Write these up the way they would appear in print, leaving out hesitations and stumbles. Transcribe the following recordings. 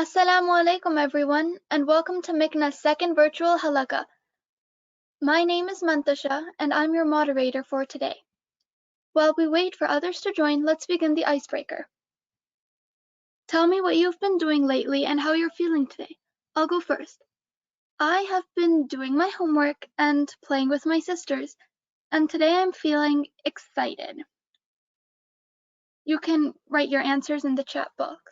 Assalamu alaikum everyone, and welcome to Meghna's second virtual Halaqa. My name is Mantasha, and I'm your moderator for today. While we wait for others to join, let's begin the icebreaker. Tell me what you've been doing lately and how you're feeling today. I'll go first. I have been doing my homework and playing with my sisters, and today I'm feeling excited. You can write your answers in the chat box.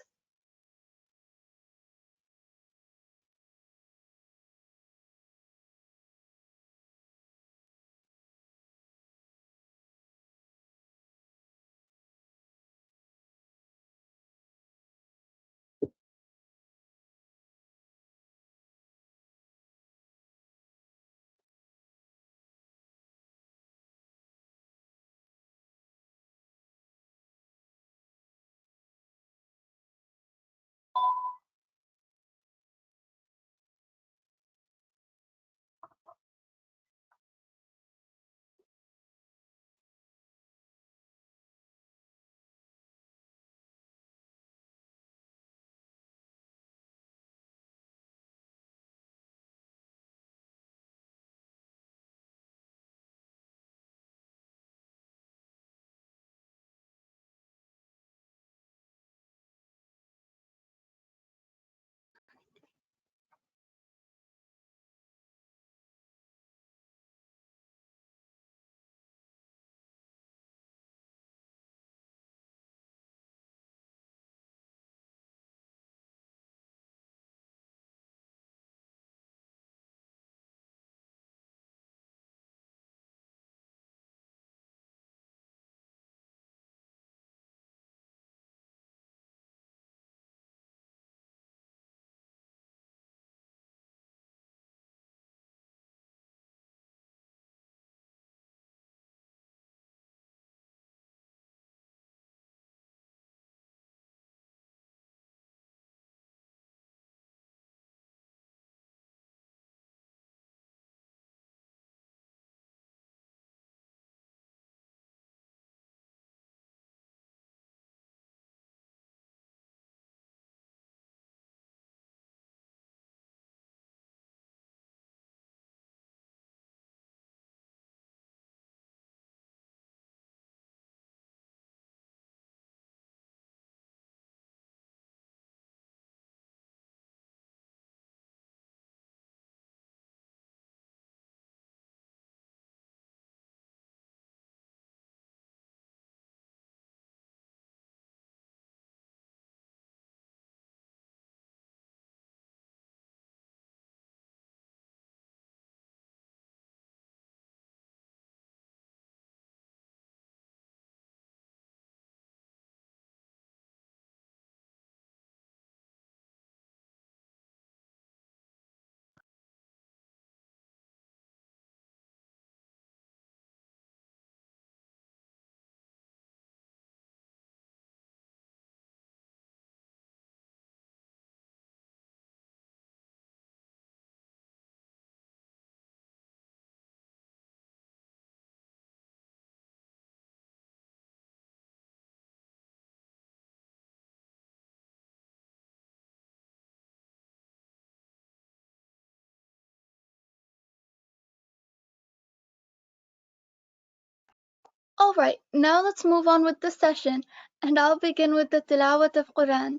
Alright, now let's move on with the session, and I'll begin with the tilawat of Quran.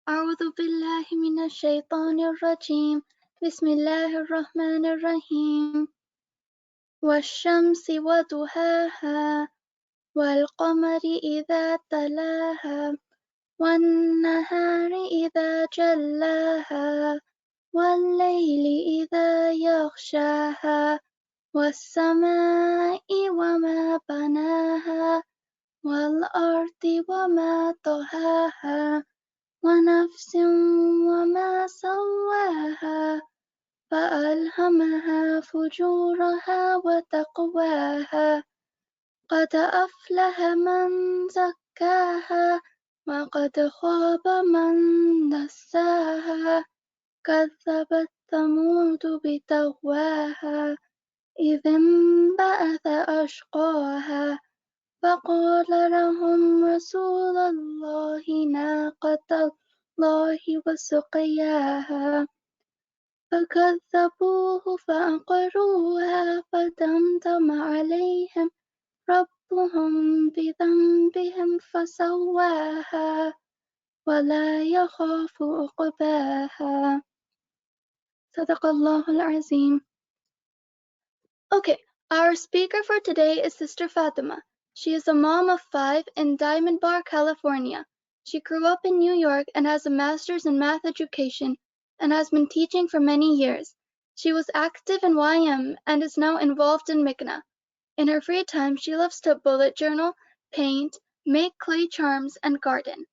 أعوذ بالله من الشيطان الرجيم بسم الله الرحمن الرحيم والشمس وضحاها والقمر إذا تلاها والنهار إذا جلاها والليل إذا يغشاها والسماء وما بناها والأرض وما طحاها ونفس وما سواها فألهمها فجورها وتقواها قد أفلح من زكاها وقد خاب من دساها كذبت ثمود بتقواها إذ انبعث أشقاها فقال لهم رسول الله ناقة الله وسقياها فكذبوه فعقروها فدمدم عليهم ربهم بذنبهم فسواها ولا يخاف عقباها. صدق الله العظيم. Okay, our speaker for today is Sister Fatima. She is a mom of 5 in Diamond Bar, California. She grew up in New York and has a master's in math education and has been teaching for many years. She was active in YM and is now involved in Meghna. In her free time, she loves to bullet journal, paint, make clay charms, and garden.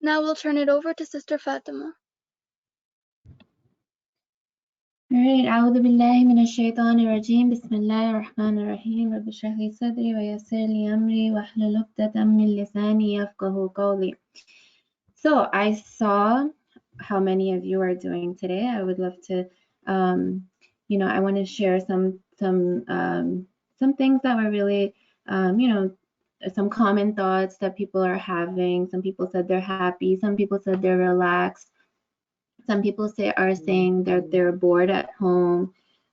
Now we'll turn it over to Sister Fatima. Alright, أعوذ بالله من الشيطان الرجيم بسم الله الرحمن الرحيم رب اشرح لي صدري ويسر لي أمري واحلل عقدة من لساني يفقهوا قولي. So I saw how many of you are doing today. I would love to, I want to share some things that were really, some common thoughts that people are having. Some people said they're happy. Some people said they're relaxed. Some people are saying that they're bored at home.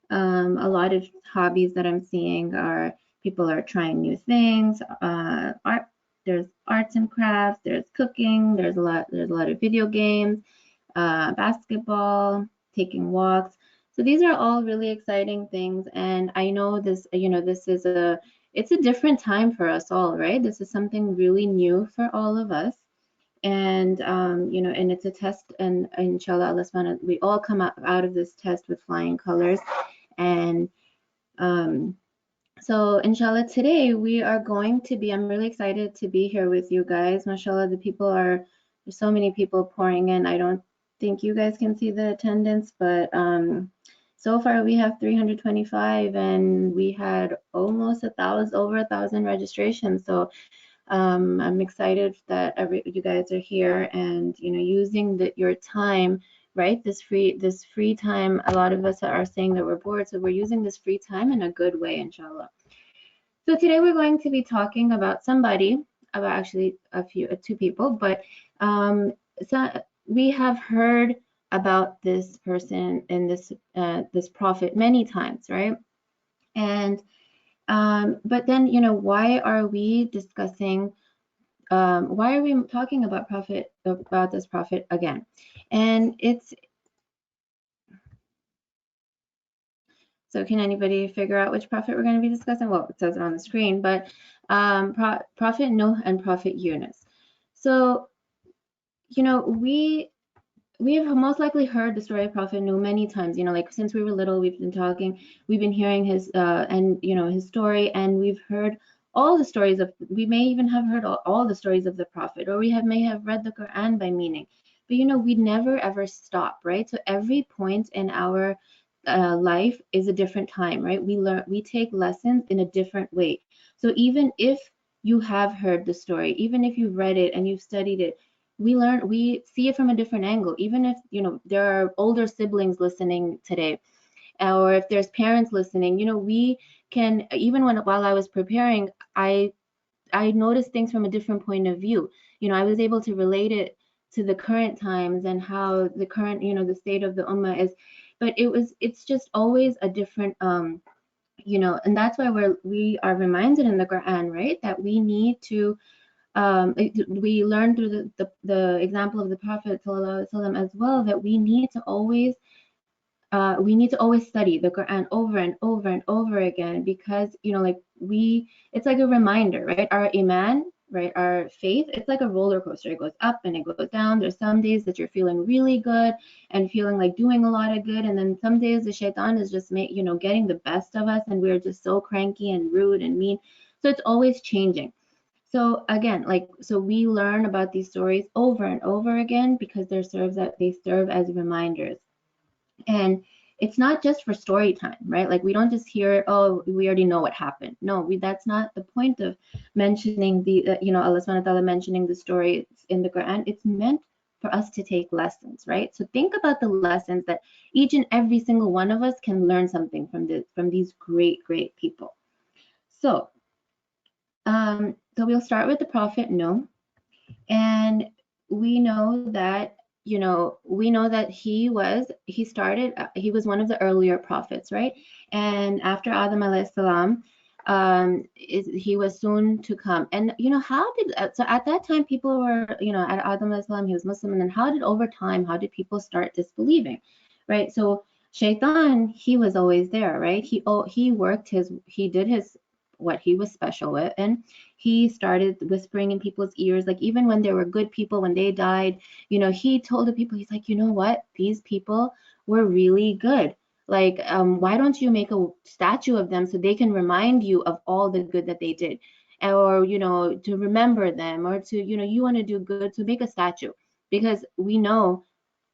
A lot of hobbies that I'm seeing are people are trying new things. There's arts and crafts. There's cooking. There's a lot of video games, basketball, taking walks. So these are all really exciting things. And I know this. This is it's a different time for us all, right? This is something really new for all of us. And and it's a test, and inshallah Allah subhanahu, we all come out of this test with flying colors. And so inshallah today we are going to be, I'm really excited to be here with you guys. Mashallah, there's so many people pouring in. I don't think you guys can see the attendance, but so far we have 325 and we had almost over 1,000 registrations. So I'm excited that you guys are here and using your time, right? This free time. A lot of us are saying that we're bored, so we're using this free time in a good way, inshallah. So today we're going to be talking about actually two people, but so we have heard about this person and this prophet many times, right? And but then why are we discussing? Why are we talking about this prophet again? And so can anybody figure out which prophet we're going to be discussing? Well, it says it on the screen, but Prophet Nuh and Prophet Yunus. So we have most likely heard the story of Prophet Nuh many times. Like since we were little, we've been hearing his his story, and we've heard all the stories we may even have heard all the stories of the prophet, or may have read the Quran by meaning. But we never ever stop, right? So every point in our life is a different time, right? We take lessons in a different way. So even if you have heard the story, even if you've read it and you've studied it, we see it from a different angle. Even if there are older siblings listening today, or if there's parents listening, we can, even while I was preparing, I noticed things from a different point of view. I was able to relate it to the current times and how the current, the state of the ummah is. But it's just always a different and that's why we are reminded in the Quran, right, that we need to we learn through the example of the Prophet ﷺ as well, that we need to always study the Quran over and over and over again, because it's like a reminder, right? Our iman, right, our faith, it's like a roller coaster. It goes up and it goes down. There's some days that you're feeling really good and feeling like doing a lot of good, and then some days the shaitan is just getting the best of us, and we're just so cranky and rude and mean. So it's always changing. So again, so we learn about these stories over and over again because they serve as reminders. And it's not just for story time, right? Like we don't just hear, oh, we already know what happened. No, that's not the point of mentioning Allah subhanahu wa ta'ala mentioning the story in the Quran. It's meant for us to take lessons, right? So think about the lessons that each and every single one of us can learn something from these great, great people. So we'll start with the Prophet Nuh, and we know that you know, we know that he was one of the earlier prophets, right? And after Adam alayhi salam, he was soon to come. And you know, how did so at that time people were, you know, at Adam alayhi salam he was Muslim, and then how did over time how did people start disbelieving, right? So Shaitan, he was always there, right? He worked he did his what he was special with, and he started whispering in people's ears, like even when there were good people, when they died, you know, he told the people, he's like, you know what, these people were really good, like why don't you make a statue of them so they can remind you of all the good that they did, or you know, to remember them, or to, you know, you want to do good, so make a statue, because we know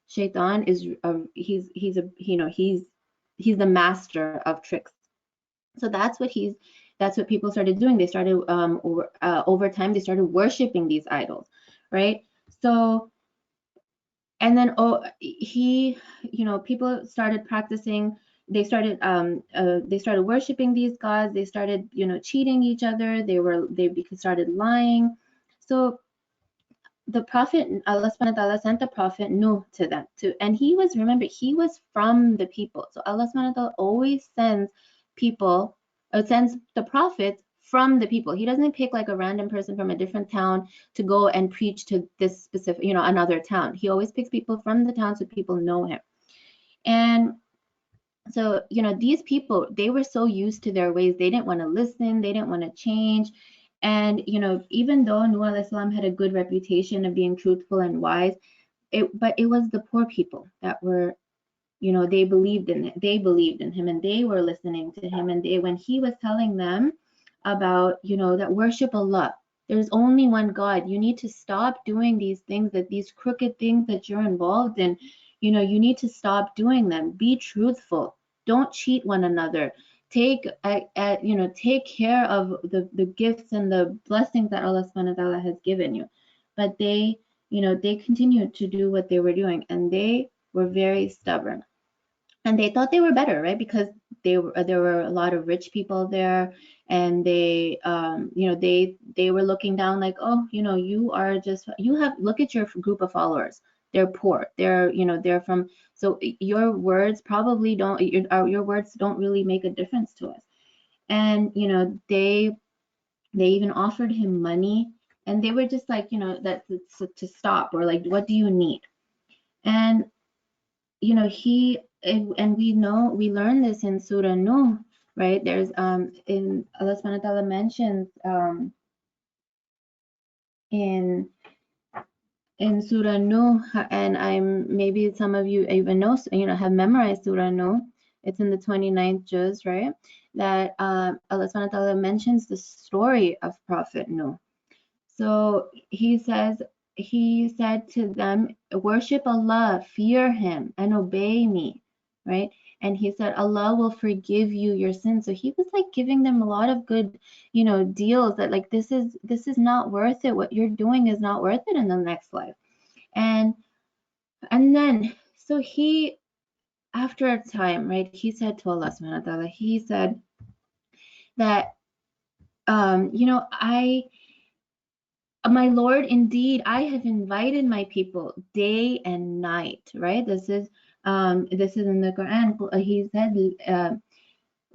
Shaitan is he's a, you know, he's the master of tricks. So that's what people started doing. They started over time they started worshiping these idols, right? So and then he, you know, people started practicing, they started worshiping these gods, they started, you know, cheating each other, they started lying. So the prophet, Allah subhanahu wa ta'ala sent the prophet Nuh to them to, and he was, remember, he was from the people. So Allah subhanahu wa ta'ala always sends people, or sends the prophets from the people. He doesn't pick like a random person from a different town to go and preach to this specific, you know, another town. He always picks people from the town so people know him. And so, you know, these people, they were so used to their ways, they didn't want to listen, they didn't want to change. And, you know, even though Nuh alayhi salam had a good reputation of being truthful and wise, but it was the poor people that were, you know, they believed in it, they believed in him, and they were listening to him. And they, when he was telling them about, you know, that worship Allah, there's only one God, you need to stop doing these things, that these crooked things that you're involved in, you know, you need to stop doing them, be truthful, don't cheat one another, take you know, take care of the gifts and the blessings that Allah subhanahu wa ta'ala has given you. But they, you know, they continued to do what they were doing, and they were very stubborn, and they thought they were better, right? Because there were a lot of rich people there, and they you know, they were looking down like, oh, you know, you are just, you have, look at your group of followers, they're poor, they're, you know, they're from, so your words probably don't, your words don't really make a difference to us. And you know, they even offered him money, and they were just like, you know, that to stop, or like, what do you need? And you know, and we know, we learn this in Surah Nuh, right? There's in Allah subhanahu wa ta'ala mentions in Surah Nuh, and maybe some of you even know, you know, have memorized Surah Nuh. It's in the 29th juz, right? That Allah subhanahu wa ta'ala mentions the story of Prophet Nuh. So he said to them, worship Allah, fear him, and obey me, right? And he said, Allah will forgive you your sins. So he was like giving them a lot of good, you know, deals, that like, this is not worth it. What you're doing is not worth it in the next life. And then, so he, after a time, right, he said to Allah subhanahu wa ta'ala, he said that, you know, my Lord, indeed, I have invited my people day and night, right? This is in the Quran. He said,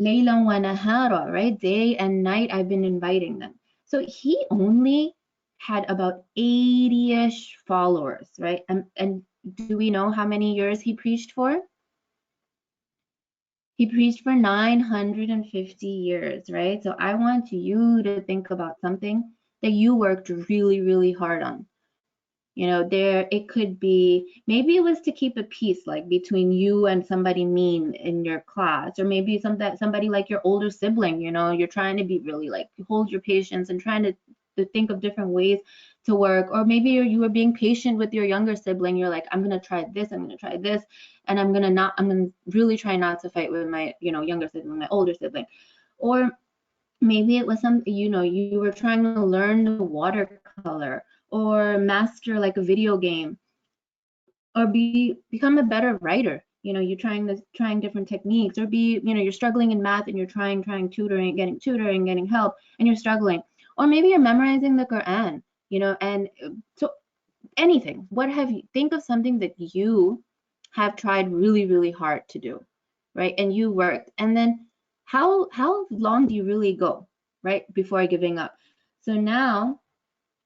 Laylan wa nahara, right? Day and night, I've been inviting them. So he only had about 80-ish followers, right? And do we know how many years he preached for? He preached for 950 years, right? So I want you to think about something that you worked really, really hard on. You know, it could be, maybe it was to keep a peace, like between you and somebody mean in your class, or maybe somebody like your older sibling, you know, you're trying to be really like, hold your patience and trying to think of different ways to work. Or maybe you were being patient with your younger sibling, you're like, I'm gonna try this, and I'm gonna really try not to fight with my, you know, younger sibling, my older sibling. Or maybe it was something, you know, you were trying to learn the watercolor, or master like a video game, or become a better writer. You know, you're trying different techniques, or you know, you're struggling in math and you're trying tutoring, getting help, and you're struggling. Or maybe you're memorizing the Quran, you know, and so anything. Think of something that you have tried really, really hard to do, right? And you worked. And then how long do you really go, right? Before giving up. So now,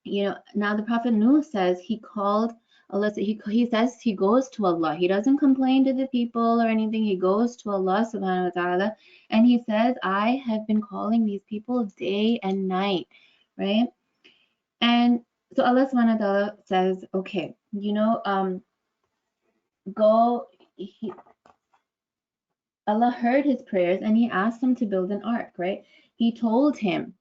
now the Prophet Nuh says he called Allah. He says he goes to Allah. He doesn't complain to the people or anything. He goes to Allah subhanahu wa ta'ala, and he says, I have been calling these people day and night, right? And so Allah subhanahu wa ta'ala says, okay, go. Allah heard his prayers and he asked him to build an ark, right? He told him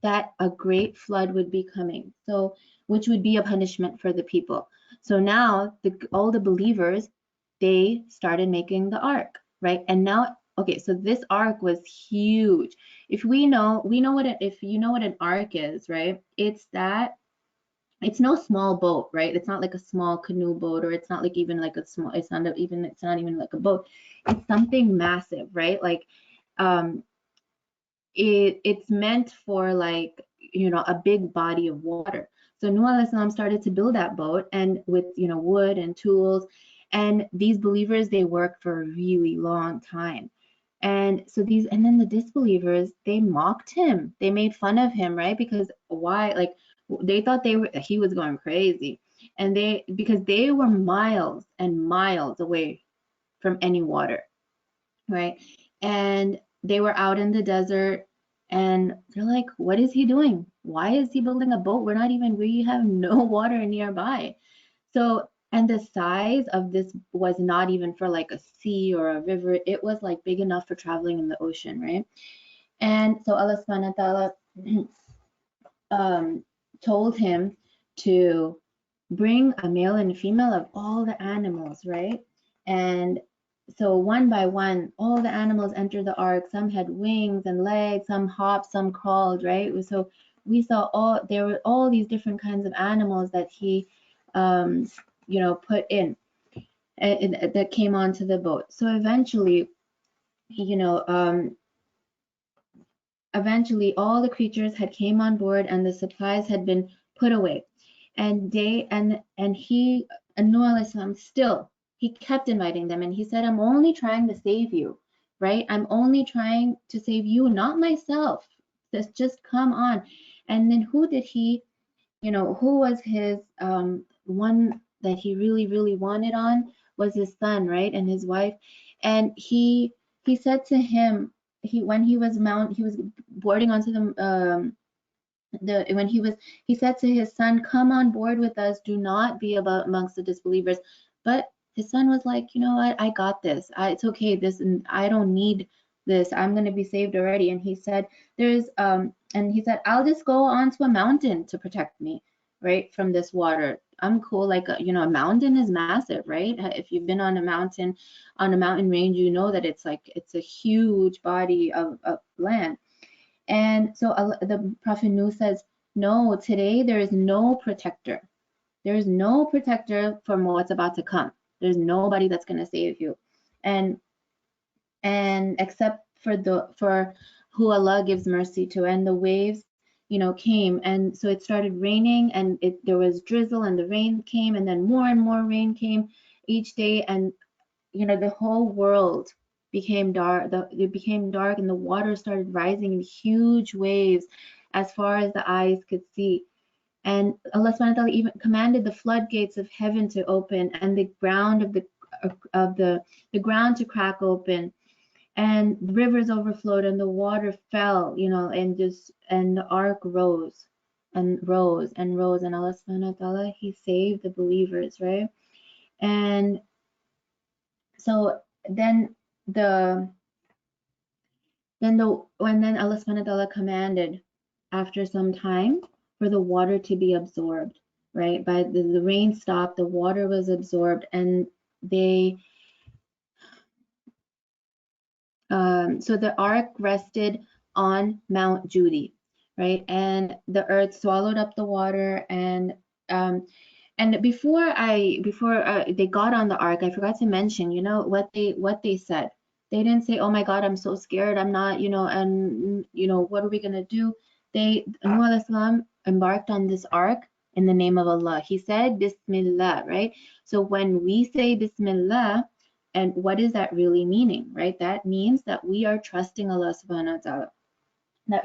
that a great flood would be coming, so which would be a punishment for the people. So now all the believers, they started making the ark, right? And now, okay, so this ark was huge. If you know what an ark is, right? It's no small boat, right? It's not like a small canoe boat, or it's not like even like it's not even like a boat. It's something massive, right? Like it's meant for like a big body of water. So Nuh alayhi salam started to build that boat, and with wood and tools, and these believers, they worked for a really long time. And then the disbelievers, they mocked him, they made fun of him, right? Because why? Like they thought he was going crazy, and because they were miles and miles away from any water, right? And they were out in the desert, and they're like, what is he doing? Why is he building a boat? We have no water nearby. So, and the size of this was not even for like a sea or a river. It was like big enough for traveling in the ocean, right? And so Allah subhanahu wa ta'ala told him to bring a male and a female of all the animals, right? And so one by one, all the animals entered the ark. Some had wings and legs, some hopped, some crawled, right? So we saw there were all these different kinds of animals that he, put in, and that came onto the boat. So eventually, all the creatures had came on board, and the supplies had been put away. And Nuh alayhi salam, still, he kept inviting them, and he said, I'm only trying to save you, right? I'm only trying to save you, not myself. Just come on. And then who was his one that he really, really wanted on was his son, right? And his wife. And he said to him, when he was boarding onto he said to his son, come on board with us, do not be amongst the disbelievers. But his son was like, you know what, I got this, it's okay, I don't need this, I'm going to be saved already. And he said, I'll just go onto a mountain to protect me, right, from this water. I'm cool. Like a mountain is massive, right? If you've been on a mountain range, you know that it's a huge body of land. And so the Prophet Nuh says, no, today there is no protector. There is no protector from what's about to come. There's nobody that's going to save you. And except for who Allah gives mercy to. And the waves, came, and so it started raining, and there was drizzle, and the rain came, and then more and more rain came each day, and the whole world became dark. It became dark, and the water started rising in huge waves as far as the eyes could see. And Allah subhanahu wa ta'ala even commanded the floodgates of heaven to open, and the ground the ground to crack open, and rivers overflowed, and the water fell, and the ark rose and rose and rose, and Allah subhanahu wa ta'ala, he saved the believers, right? And so then Allah subhanahu wa ta'ala commanded after some time for the water to be absorbed, right? By the rain stopped, the water was absorbed, and so the ark rested on Mount Judy, right? And the earth swallowed up the water. And before they got on the ark, I forgot to mention, what they said. They didn't say, "Oh my God, I'm so scared. I'm not, and what are we gonna do?" Nuh alayhi salam embarked on this ark, in the name of Allah. He said Bismillah, right? So when we say Bismillah, and what is that really meaning, right? That means that we are trusting Allah subhanahu wa ta'ala. That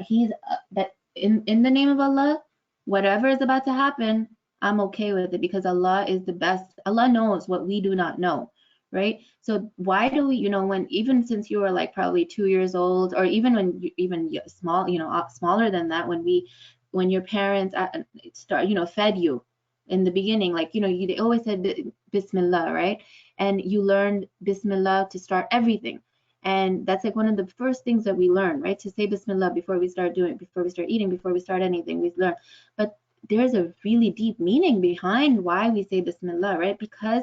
that in the name of Allah, whatever is about to happen, I'm okay with it because Allah is the best. Allah knows what we do not know, right? So why do we, when even since you were like probably 2 years old, or even when small, smaller than that, when your parents start, fed you in the beginning, like they always said Bismillah, right? And you learned Bismillah to start everything. And that's like one of the first things that we learn, right? To say Bismillah before we start eating, before we start anything, we learn. But there's a really deep meaning behind why we say Bismillah, right? Because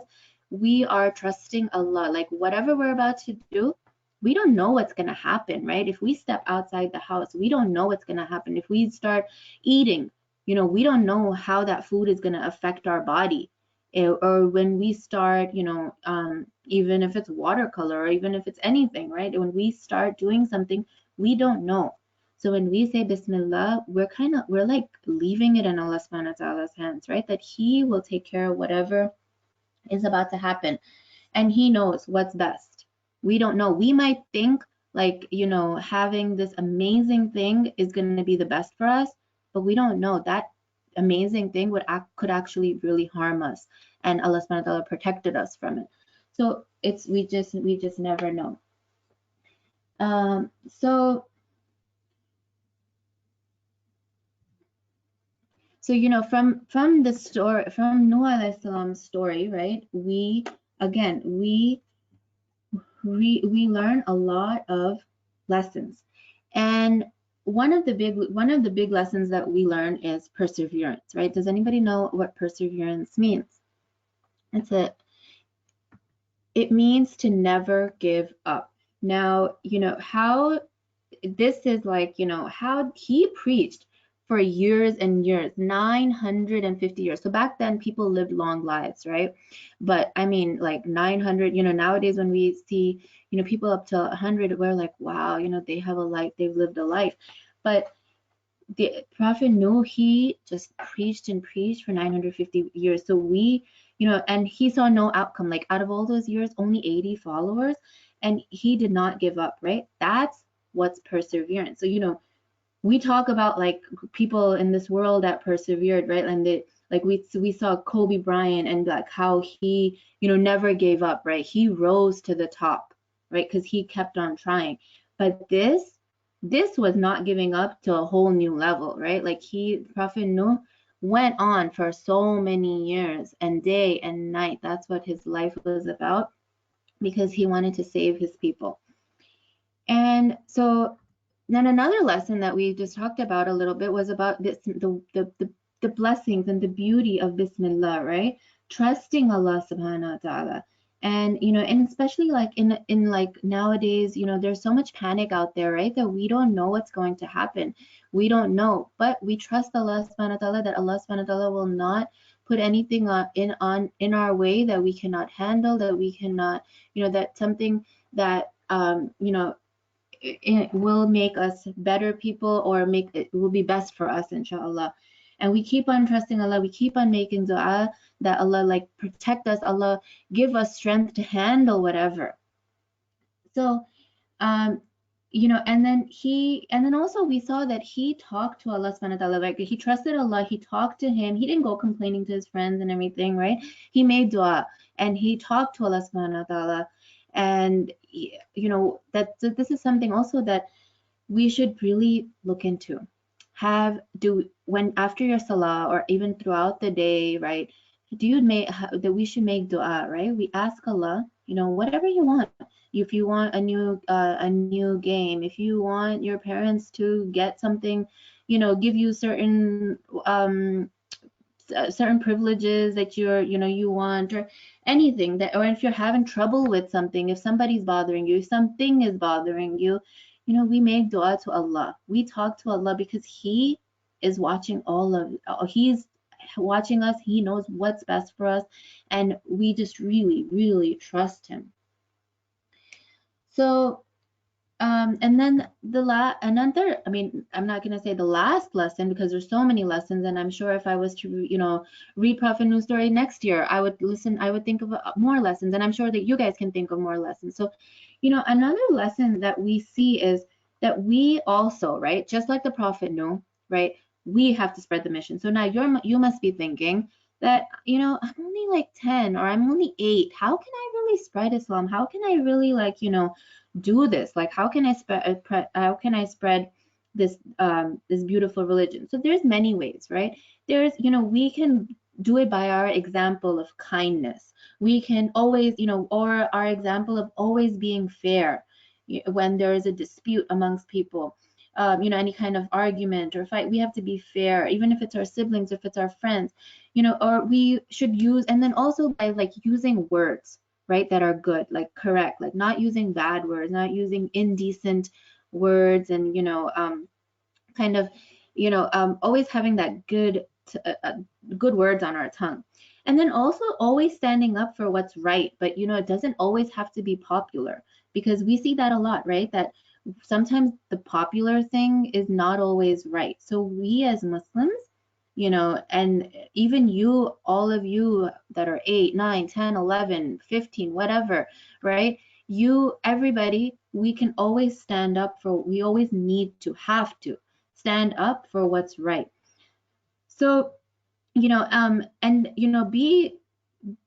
we are trusting Allah. Like whatever we're about to do, we don't know what's going to happen, right? If we step outside the house, we don't know what's going to happen. If we start eating, we don't know how that food is going to affect our body. Or when we start, even if it's watercolor or even if it's anything, right? When we start doing something, we don't know. So when we say Bismillah, we're like leaving it in Allah subhanahu wa ta'ala's hands, right? That He will take care of whatever is about to happen. And He knows what's best. We don't know. We might think like, having this amazing thing is going to be the best for us, but we don't know that amazing thing could actually really harm us, and Allah subhanahu wa ta'ala protected us from it. So we just never know. So from the story, from Nuh alayhi salam's story, right? We learn a lot of lessons, and one of the big lessons that we learn is perseverance, right? Does anybody know what perseverance means? It means to never give up. Now, how this is like, how he preached for years and years, 950 years. So back then people lived long lives, right? But I mean, like 900, nowadays when we see, people up to 100, we're like, wow, they have a life, they've lived a life. But the Prophet Nuh, he just preached and preached for 950 years. So and he saw no outcome. Like out of all those years, only 80 followers, and he did not give up, right? That's what's perseverance. So, we talk about like people in this world that persevered, right? And we saw Kobe Bryant and like how he, never gave up, right? He rose to the top, right? Because he kept on trying. But this was not giving up to a whole new level, right? Like Prophet Nuh went on for so many years and day and night. That's what his life was about, because he wanted to save his people. And so then another lesson that we just talked about a little bit was about this, the blessings and the beauty of Bismillah, right? Trusting Allah subhanahu wa ta'ala. And and especially like in like nowadays, there's so much panic out there, right? That we don't know what's going to happen. We don't know, but we trust Allah subhanahu wa ta'ala, that Allah subhanahu wa ta'ala will not put anything in our way that we cannot handle, that we cannot, that something that it will make us better people, or it will be best for us, inshallah. And we keep on trusting Allah, we keep on making dua that Allah like protect us, Allah give us strength to handle whatever. So and then also we saw that he talked to Allah subhanahu wa ta'ala, like he trusted Allah, he talked to him, he didn't go complaining to his friends and everything, right? He made dua and he talked to Allah subhanahu wa ta'ala. And this is something also that we should really look into. When after your salah or even throughout the day, right? That we should make dua, right? We ask Allah, whatever you want. If you want a new game, if you want your parents to get something, give you certain privileges that you want, or anything that, or if you're having trouble with something, if somebody's bothering you, if something is bothering you, we make dua to Allah. We talk to Allah because He is watching He's watching us. He knows what's best for us, and we just really, really trust Him. So And then another, I mean, I'm not going to say the last lesson because there's so many lessons, and I'm sure if I was to, read Prophet News Story next year, I would think of more lessons, and I'm sure that you guys can think of more lessons. So, another lesson that we see is that we also, right, just like the Prophet knew, right, we have to spread the mission. So now you must be thinking that, I'm only like 10 or I'm only 8. How can I really spread Islam? How can I really do this? Like, how can I spread this this beautiful religion? So there's many ways, right? There's, we can do it by our example of kindness. We can always, or our example of always being fair when there is a dispute amongst people. Any kind of argument or fight, we have to be fair, even if it's our siblings, if it's our friends, or we should use, and then also by like using words, right, that are good, like correct, like not using bad words, not using indecent words, and kind of always having that good words on our tongue. And then also always standing up for what's right, but it doesn't always have to be popular, because we see that a lot, right, that sometimes the popular thing is not always right. So we as Muslims, and even you, all of you that are 8, 9, 10, 11, 15, whatever, right? Everybody, we can always stand up for, we always have to stand up for what's right. So, and,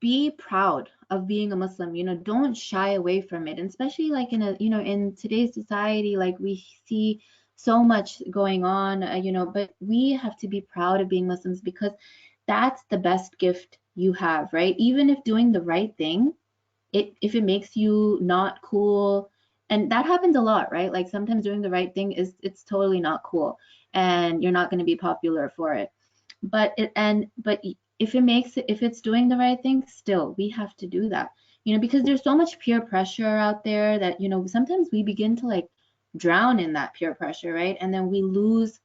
be proud of being a Muslim, don't shy away from it. And especially like in today's society, like we see so much going on, but we have to be proud of being Muslims, because that's the best gift you have, right? Even if doing the right thing, if it makes you not cool, and that happens a lot, right? Like sometimes doing the right thing it's totally not cool, and you're not going to be popular for it. But if it's doing the right thing, still we have to do that, because there's so much peer pressure out there that sometimes we begin to like drown in that peer pressure, right? And then we lose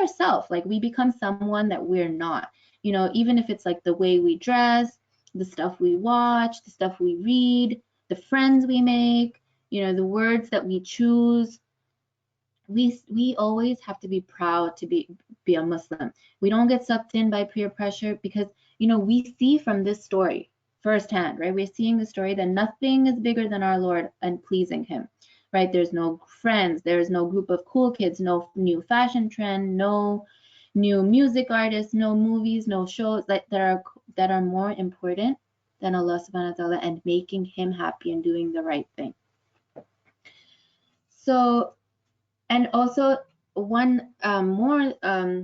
ourselves, like we become someone that we're not, even if it's like the way we dress, the stuff we watch, the stuff we read, the friends we make, the words that we choose. We always have to be proud to be a Muslim. We don't get sucked in by peer pressure, because we see from this story firsthand, right? We're seeing the story that nothing is bigger than our Lord and pleasing Him, right? There's no friends, there's no group of cool kids, no new fashion trend, no new music artists, no movies, no shows that are more important than Allah subhanahu wa ta'ala and making Him happy and doing the right thing. So, and also one more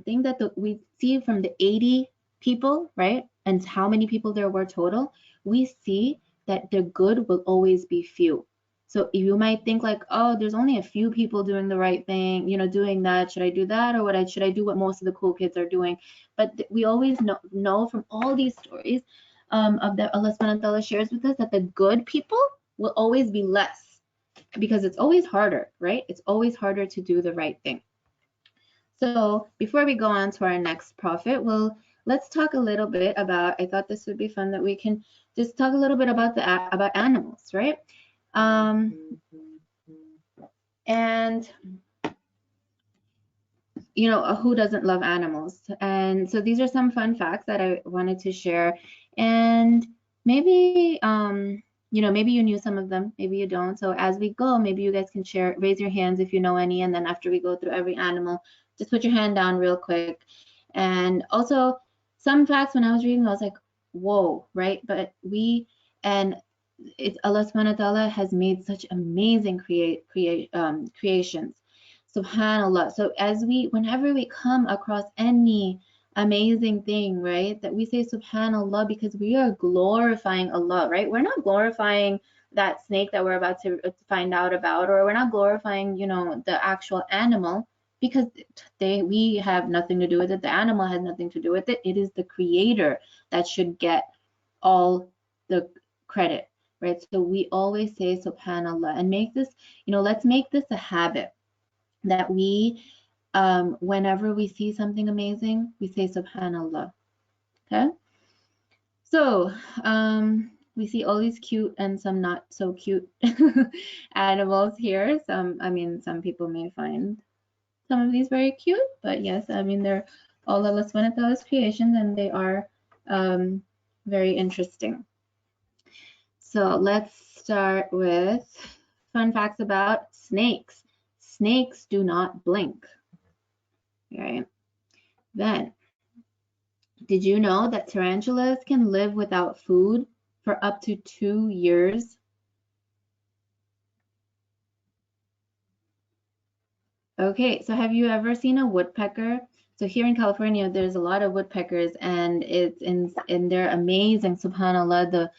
thing that we see from the 80 people, right, and how many people there were total, we see that the good will always be few. So you might think like, oh, there's only a few people doing the right thing, doing that. Should I do that, or should I do what most of the cool kids are doing? But we always know from all these stories of that Allah subhanahu wa ta'ala shares with us, that the good people will always be less, because it's always harder, right? It's always harder to do the right thing. So before we go on to our next prophet, let's talk a little bit about, I thought this would be fun that we can just talk a little bit about about animals, right? And who doesn't love animals? And so these are some fun facts that I wanted to share. And maybe maybe you knew some of them, maybe you don't. So as we go, maybe you guys can raise your hands if you know any, and then after we go through every animal, just put your hand down real quick. And also some facts, when I was reading, I was like, whoa, right? But Allah subhanahu wa ta'ala has made such amazing creations. Subhanallah. So whenever we come across any amazing thing, right, that we say Subhanallah, because we are glorifying Allah, right? We're not glorifying that snake that we're about to find out about, or we're not glorifying, the actual animal, because we have nothing to do with it. The animal has nothing to do with it. It is the creator that should get all the credit, right? So we always say Subhanallah, and let's make this a habit, that we, whenever we see something amazing, we say Subhanallah. Okay. So we see all these cute and some not so cute animals here. Some people may find some of these very cute, but yes, they're all Allah subhanahu wa ta'ala's creations, and they are very interesting. So let's start with fun facts about snakes. Snakes do not blink, right? Then, did you know that tarantulas can live without food for up to 2 years? Okay, so have you ever seen a woodpecker? So here in California, there's a lot of woodpeckers, and they're amazing. SubhanAllah,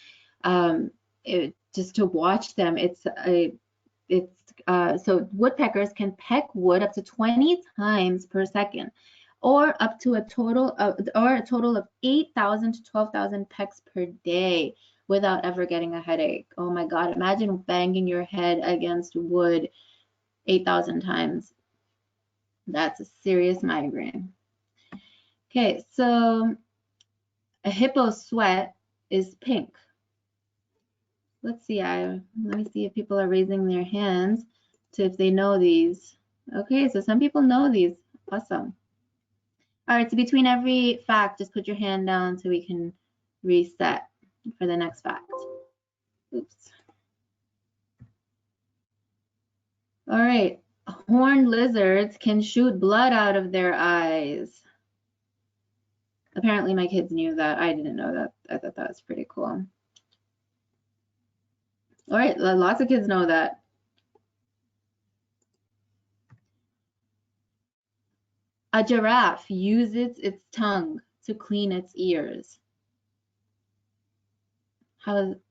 just to watch them, so woodpeckers can peck wood up to 20 times per second, or up to a total of 8,000 to 12,000 pecks per day without ever getting a headache. Oh my God, imagine banging your head against wood 8,000 times. That's a serious migraine. Okay, so a hippo's sweat is pink. Let's see. Let me see if people are raising their hands to if they know these. Okay, so some people know these. Awesome. All right, so between every fact, just put your hand down so we can reset for the next fact. Oops. All right, horned lizards can shoot blood out of their eyes. Apparently my kids knew that. I didn't know that. I thought that was pretty cool. All right, lots of kids know that. A giraffe uses its tongue to clean its ears.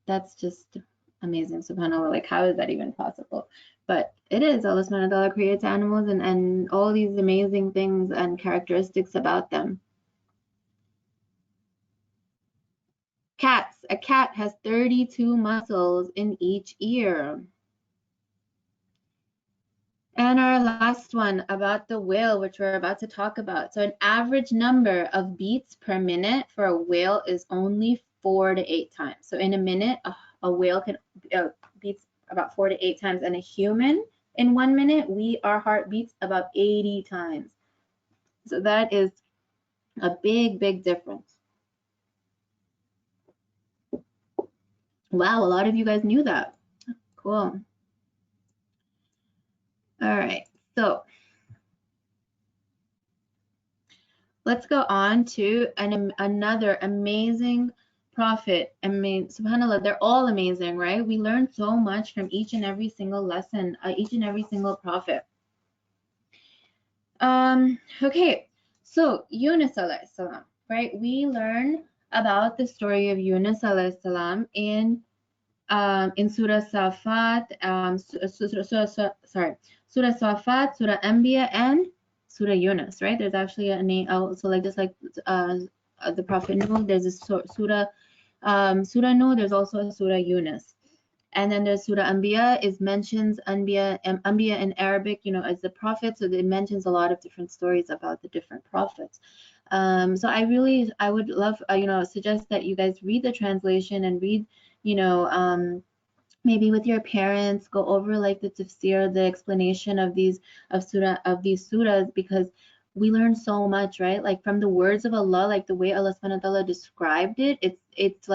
That's just amazing, subhanAllah. Like, how is that even possible? But it is. Allah subhanahu wa ta'ala creates animals and all these amazing things and characteristics about them. Cats. A cat has 32 muscles in each ear. And our last one about the whale, which we're about to talk about. So an average number of beats per minute for a whale is only 4 to 8 times. So in a minute, a whale can beats about 4 to 8 times, and a human in 1 minute, our heart beats about 80 times. So that is a big, big difference. Wow, a lot of you guys knew that. Cool. All right, so let's go on to another amazing prophet. I mean, subhanAllah, they're all amazing, right? We learn so much from each and every single lesson, each and every single prophet. Okay, so Yunus alayhi salam, right? We learn about the story of Yunus alayhi salam in Surah Safat, Surah Safat, Surah Anbiya, and Surah Yunus, right? There's actually a name, so like just like the Prophet Nuh, there's a Surah Nuh, there's also a Surah Yunus. And then there's Surah Anbiya, mentions Anbiya in Arabic, as the prophet, so it mentions a lot of different stories about the different prophets. So I would love, suggest that you guys read the translation and read, maybe with your parents, go over like the tafsir, the explanation of these surahs, because we learn so much, right? Like from the words of Allah, like the way Allah subhanahu wa ta'ala described it, it's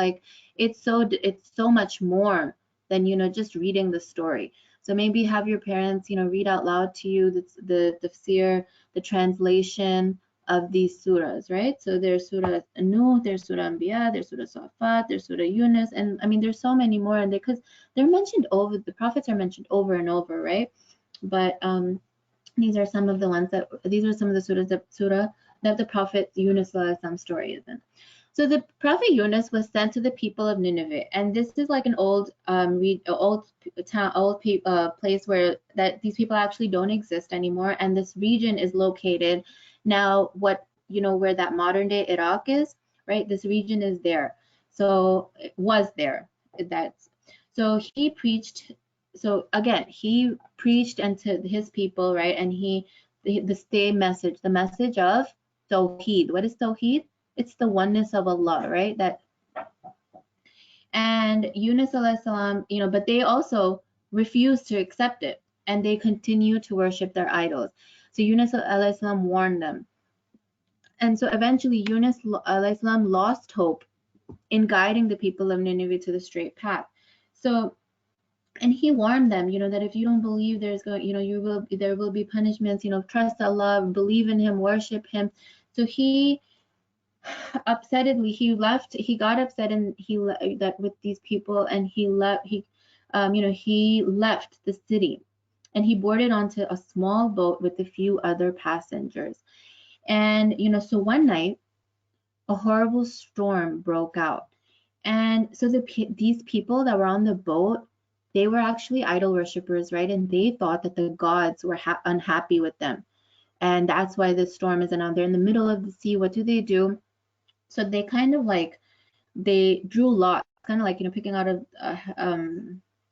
so much more than just reading the story. So maybe have your parents read out loud to you the tafsir, the translation of these surahs, right? So there's Surah Nuh, there's Surah Anbiya, there's Surah Safat, there's Surah Yunus, and I mean there's so many more, and because they're mentioned over, the prophets are mentioned over and over, right? But these are some of the surahs that the Prophet Yunus story is in. So the Prophet Yunus was sent to the people of Nineveh, and this is like an old place where these people actually don't exist anymore, and this region is located now where that modern day Iraq is, right? This region is there. So it was there. So he preached. So again, he preached unto his people, right? And the same message, the message of Tawheed. What is Tawheed? It's the oneness of Allah, right? And Yunus alayhi salam, but they also refused to accept it, and they continued to worship their idols. So Yunus alayhi salam warned them. And so eventually Yunus alayhi salam lost hope in guiding the people of Nineveh to the straight path. So, and he warned them, that if you don't believe there's going, there will be punishments, trust Allah, believe in him, worship him. So he upsettedly, he got upset, and that with these people, and he left the city, and he boarded onto a small boat with a few other passengers. And, so one night, a horrible storm broke out. And so these people that were on the boat, they were actually idol worshippers, right? And they thought that the gods were unhappy with them. And that's why this storm is around. They're in the middle of the sea. What do? So they kind of like, they drew lots, kind of like, picking out of,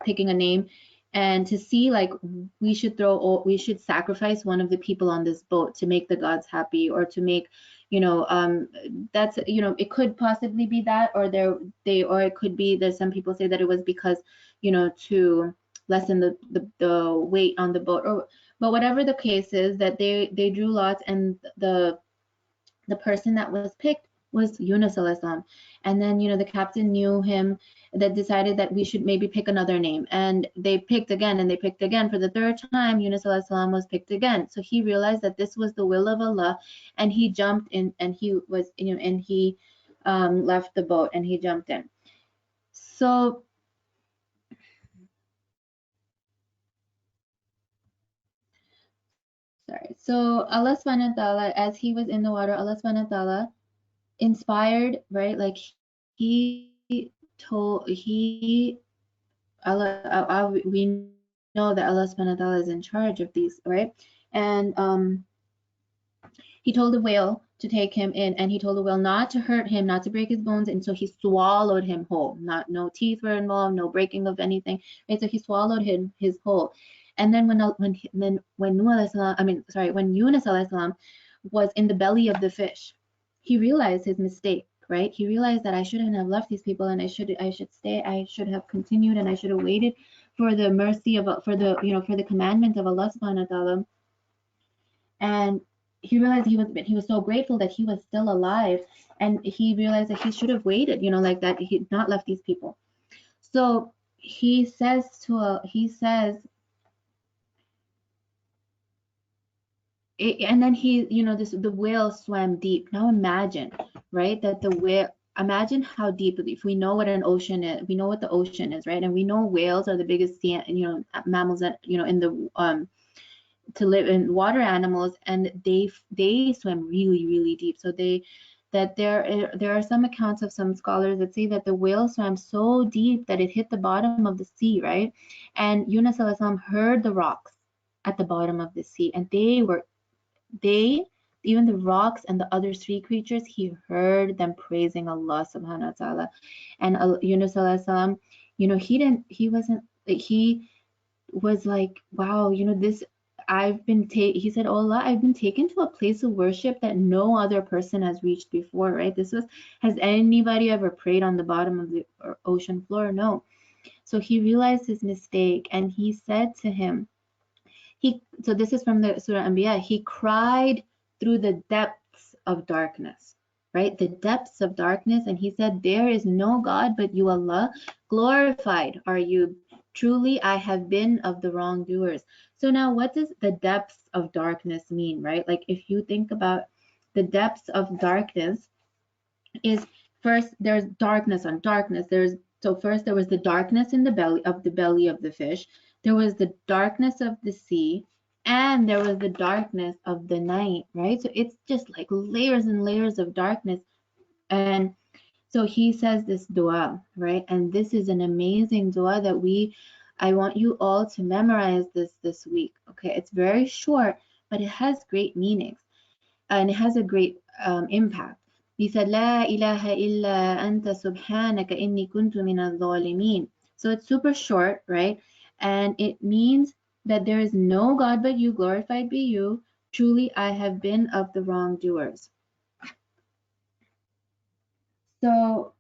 picking a name, and to see like, we should sacrifice one of the people on this boat to make the gods happy, or to make, that's, it could possibly be that, or or it could be that some people say that it was because, to lessen the weight on the boat, but whatever the case is, that they drew lots, and the person that was picked was Yunus alayhi salam. And then, the captain knew him, that decided that we should maybe pick another name. And they picked again, and they picked again. For the third time, Yunus alayhi salam was picked again. So he realized that this was the will of Allah, and he jumped in, and he was, and he left the boat, and he jumped in. So so Allah subhanahu wa ta'ala, as he was in the water, Allah subhanahu wa ta'ala inspired, right? Like we know that Allah subhanahu wa ta'ala is in charge of these, right? And he told the whale to take him in, and he told the whale not to hurt him, not to break his bones, and so he swallowed him whole. No teeth were involved, no breaking of anything, right? So he swallowed him his whole. And then when Yunus alayhi salam was in the belly of the fish, he realized his mistake, right? He realized that I shouldn't have left these people, and I should stay. I should have continued, and I should have waited for the mercy of, for the commandment of Allah subhanahu wa ta'ala. And he realized he was so grateful that he was still alive, and he realized that he should have waited, like that, he had not left these people. So he says, and then the whale swam deep. Now imagine, right, that the whale, imagine how deep, if we know what an ocean is, we know what the ocean is, right? And we know whales are the biggest mammals that, in the to live in water animals, and they swim really, really deep. So there are some accounts of some scholars that say that the whale swam so deep that it hit the bottom of the sea, right? And Yunus alayhi salam heard the rocks at the bottom of the sea, and even the rocks and the other sea creatures, he heard them praising Allah subhanahu wa ta'ala. And Yunus alayhi salam, he was like, wow, this, he said, oh Allah, I've been taken to a place of worship that no other person has reached before, right? Has anybody ever prayed on the bottom of the ocean floor? No. So he realized his mistake, and he said to him, so this is from the Surah Anbiya, he cried through the depths of darkness, right? The depths of darkness. And he said, there is no God but you, Allah. Glorified are you. Truly, I have been of the wrongdoers. So now what does the depths of darkness mean, right? Like, if you think about the depths of darkness, is first there's darkness on darkness. So first there was the darkness in the belly of the fish. There was the darkness of the sea, and there was the darkness of the night, right? So it's just like layers and layers of darkness. And so he says this dua, right? And this is an amazing dua that I want you all to memorize this week. Okay, it's very short, but it has great meanings, and it has a great impact. He said, La ilaha illa anta subhanaka inni kuntu minal zalimin. So it's super short, right? And it means that there is no God but you, glorified be you. Truly, I have been of the wrongdoers. So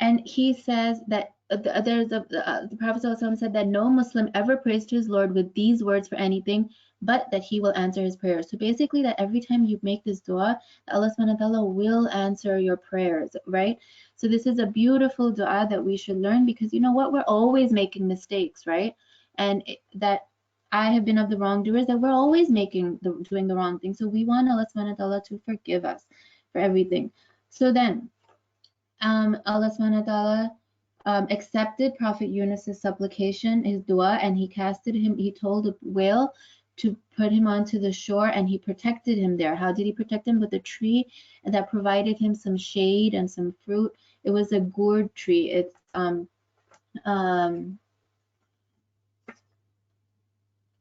And he says that the Prophet ﷺ said that no Muslim ever prays to his Lord with these words for anything, but that he will answer his prayers. So basically, that every time you make this dua, Allah subhanahu wa ta'ala will answer your prayers, right? So this is a beautiful dua that we should learn, because you know what? We're always making mistakes, right? And that I have been of the wrongdoers, that we're always doing the wrong thing. So we want Allah subhanahu wa ta'ala to forgive us for everything. So then, Allah subhanahu wa ta'ala accepted Prophet Yunus's supplication, his dua, and he told the whale to put him onto the shore, and he protected him there. How did he protect him? With a tree that provided him some shade and some fruit. It was a gourd tree. It's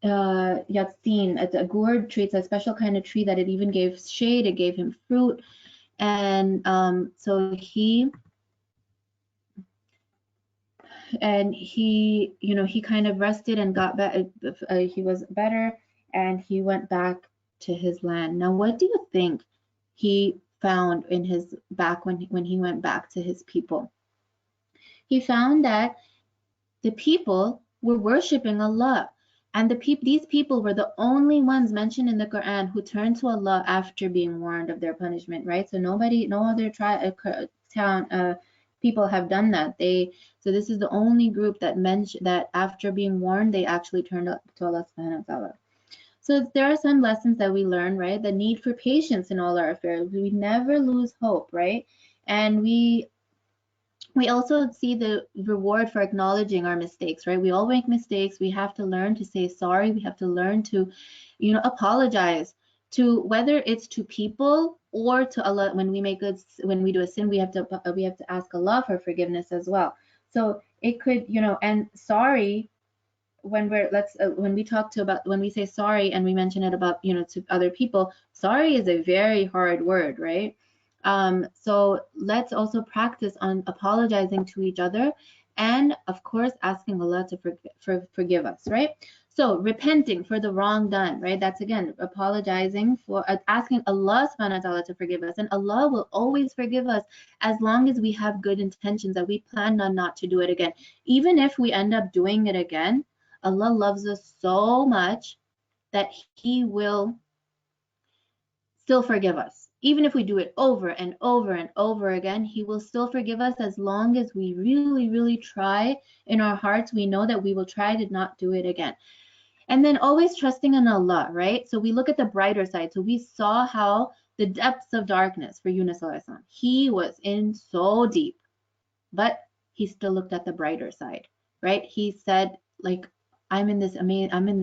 yatsin. It's a gourd tree. It's a special kind of tree that it even gave shade. It gave him fruit, and so he kind of rested and got better. He was better, and he went back to his land. Now, what do you think he found in his back when he went back to his people? He found that the people were worshiping Allah, and these people were the only ones mentioned in the Quran who turned to Allah after being warned of their punishment, right? So no other people have done that. So this is the only group that mentioned that after being warned, they actually turned up to Allah subhanahu wa ta'ala. So there are some lessons that we learn, right? The need for patience in all our affairs. We never lose hope, right? And we also see the reward for acknowledging our mistakes, right? We all make mistakes. We have to learn to say sorry. We have to learn to, apologize, to whether it's to people or to Allah. When we do a sin, we have to ask Allah for forgiveness as well. So it could, and sorry, when we say sorry and we mention it about, to other people, sorry is a very hard word, right? So let's also practice on apologizing to each other, and of course asking Allah to forgive us, right? So repenting for the wrong done, right? That's again apologizing for asking Allah subhanahu wa ta'ala to forgive us, and Allah will always forgive us as long as we have good intentions, that we plan on not to do it again. Even if we end up doing it again, Allah loves us so much that He will still forgive us. Even if we do it over and over and over again, He will still forgive us as long as we really, really try in our hearts. We know that we will try to not do it again. And then always trusting in Allah, right? So we look at the brighter side. So we saw how the depths of darkness for Yunus, he was in so deep, but he still looked at the brighter side, right? He said, like, I'm in this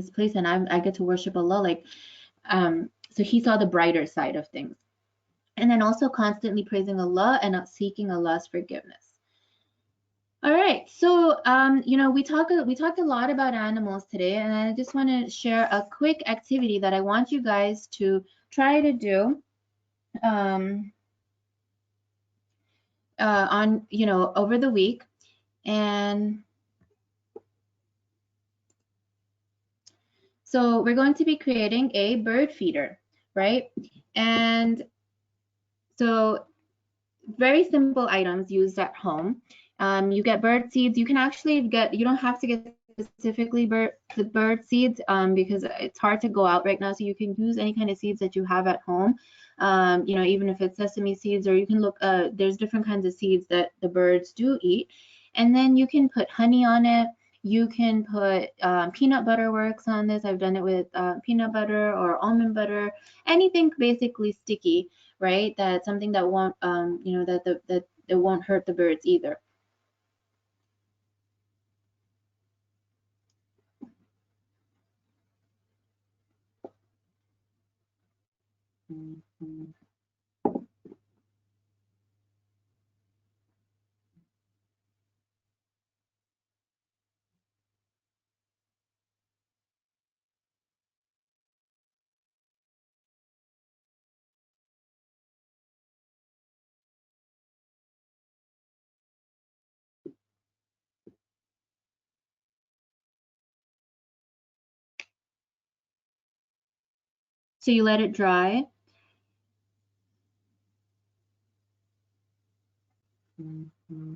place, and I get to worship Allah, so he saw the brighter side of things. And then also constantly praising Allah and not seeking Allah's forgiveness. All right, so we talked a lot about animals today, and I just want to share a quick activity that I want you guys to try to do on over the week. And so we're going to be creating a bird feeder, right? And so very simple items used at home. You get bird seeds. You can actually you don't have to get specifically the bird seeds because it's hard to go out right now. So you can use any kind of seeds that you have at home. Even if it's sesame seeds, or you can look, there's different kinds of seeds that the birds do eat. And then you can put honey on it. You can put peanut butter works on this. I've done it with peanut butter or almond butter, anything basically sticky, right? That's something that won't, that it won't hurt the birds either. Mm-hmm. So you let it dry. Mm-hmm.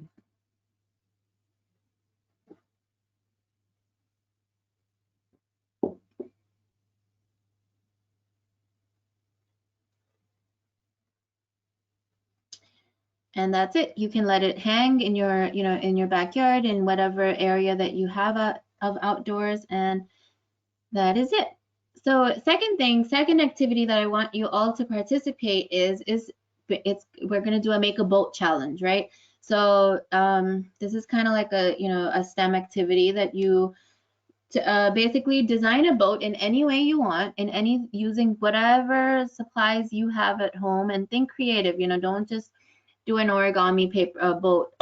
And that's it. You can let it hang in your, in your backyard, in whatever area that you have of outdoors, and that is it. So second activity that I want you all to participate we're gonna do a make a boat challenge, right? So this is kind of like a STEM activity that you basically design a boat in any way you want, using whatever supplies you have at home, and think creative. Don't just do an origami paper boat,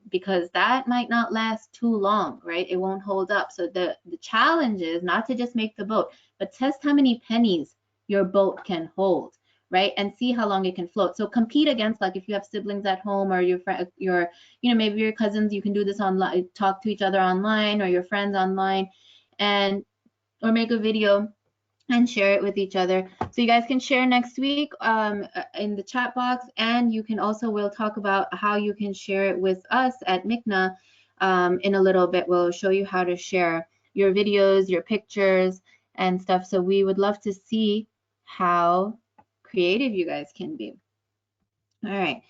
because that might not last too long, right? It won't hold up. So the challenge is not to just make the boat, but test how many pennies your boat can hold, right? And see how long it can float. So compete against, like, if you have siblings at home, or maybe your cousins, you can do this online, talk to each other online, or your friends online, or make a video and share it with each other. So you guys can share next week in the chat box, and we'll talk about how you can share it with us at Meghna in a little bit. We'll show you how to share your videos, your pictures, and stuff. So we would love to see how creative you guys can be. All right.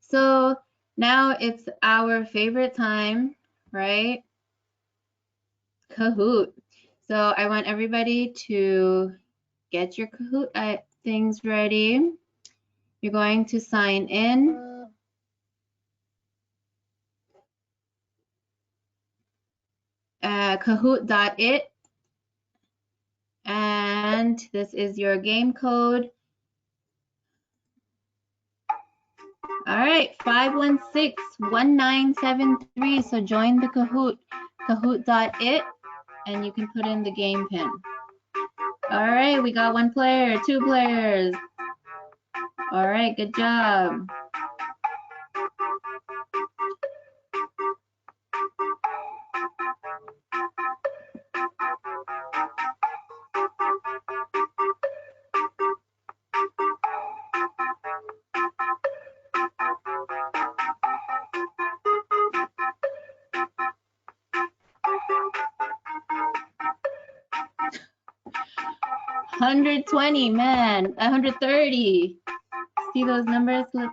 So now it's our favorite time, right? Kahoot. So I want everybody to get your Kahoot things ready. You're going to sign in. Kahoot.it. And this is your game code. All right, 516-1973. So join the Kahoot, Kahoot.it, and you can put in the game pin. All right, we got 1 player, 2 players. All right, good job. $120, man, $130. See those numbers? Look.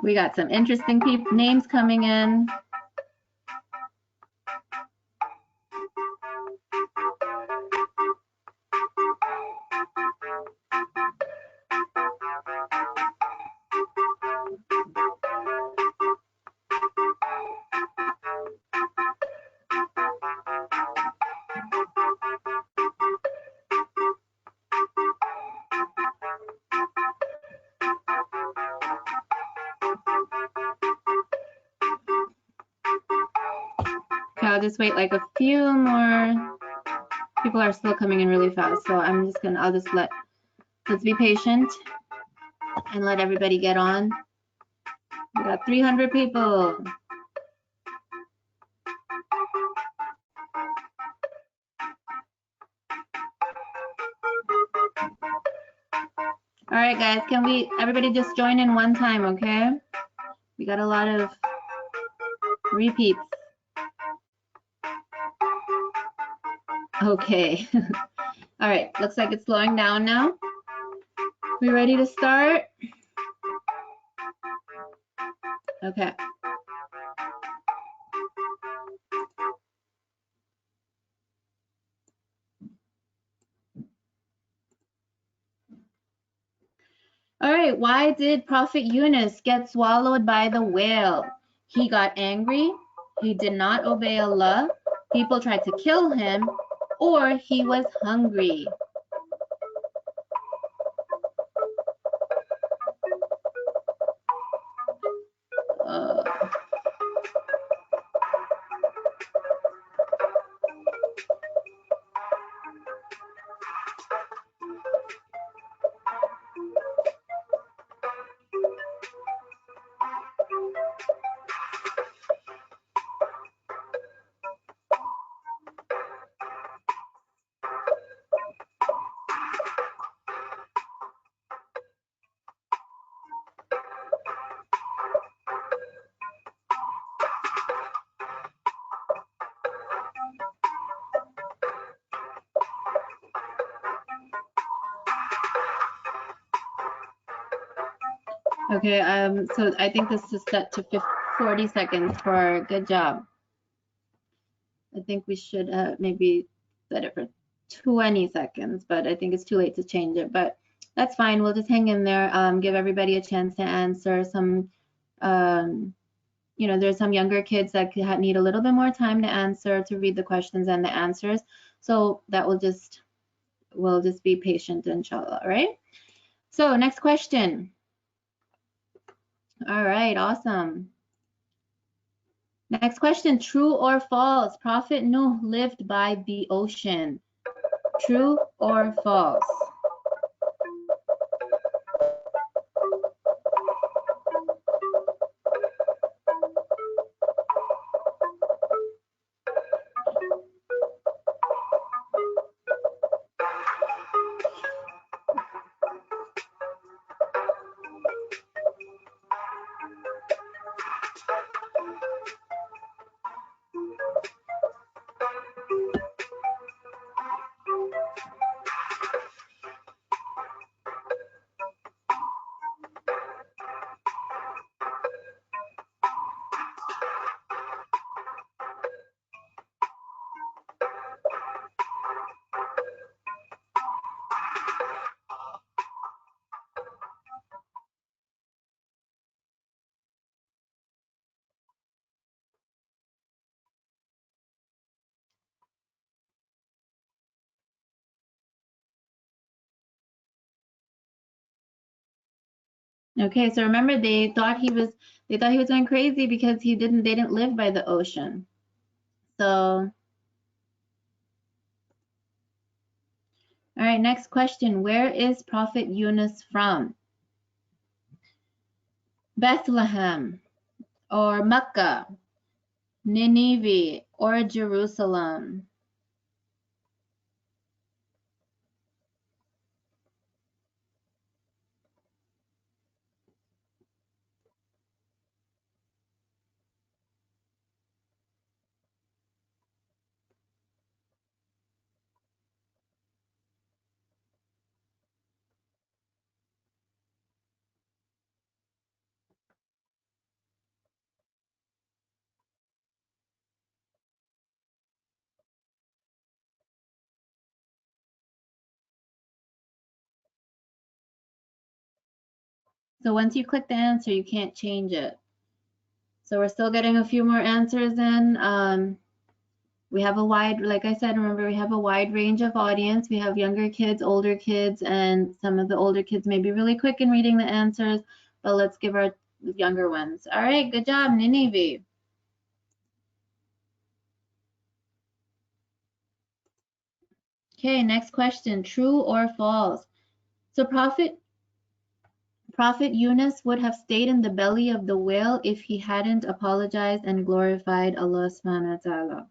We got some interesting names coming in. Okay, I'll just wait like a few more. People are still coming in really fast, so let's be patient and let everybody get on. We got 300 people. All right, guys, everybody just join in one time, okay? We got a lot of repeats. Okay. All right, looks like it's slowing down now. We ready to start? Okay. All right, why did Prophet Yunus get swallowed by the whale? He got angry, he did not obey Allah, people tried to kill him, or he was hungry. Okay, so I think this is set to 40 seconds for good job. I think we should maybe set it for 20 seconds, but I think it's too late to change it, but that's fine. We'll just hang in there, give everybody a chance to answer some, there's some younger kids that need a little bit more time to answer, to read the questions and the answers. So that we'll just be patient, inshallah, all right? So next question. All right, awesome. Next question, true or false? Prophet Nuh lived by the ocean. True or false? Okay, so remember they thought he was going crazy because they didn't live by the ocean. So, all right, next question. Where is Prophet Yunus from? Bethlehem or Mecca, Nineveh or Jerusalem? So once you click the answer, you can't change it. So we're still getting a few more answers in. We have a wide, like I said, remember we have a wide range of audience. We have younger kids, older kids, and some of the older kids may be really quick in reading the answers, but let's give our younger ones. All right, good job, Nineveh. Okay, next question, true or false? So Prophet Yunus would have stayed in the belly of the whale if he hadn't apologized and glorified Allah subhanahu wa ta'ala.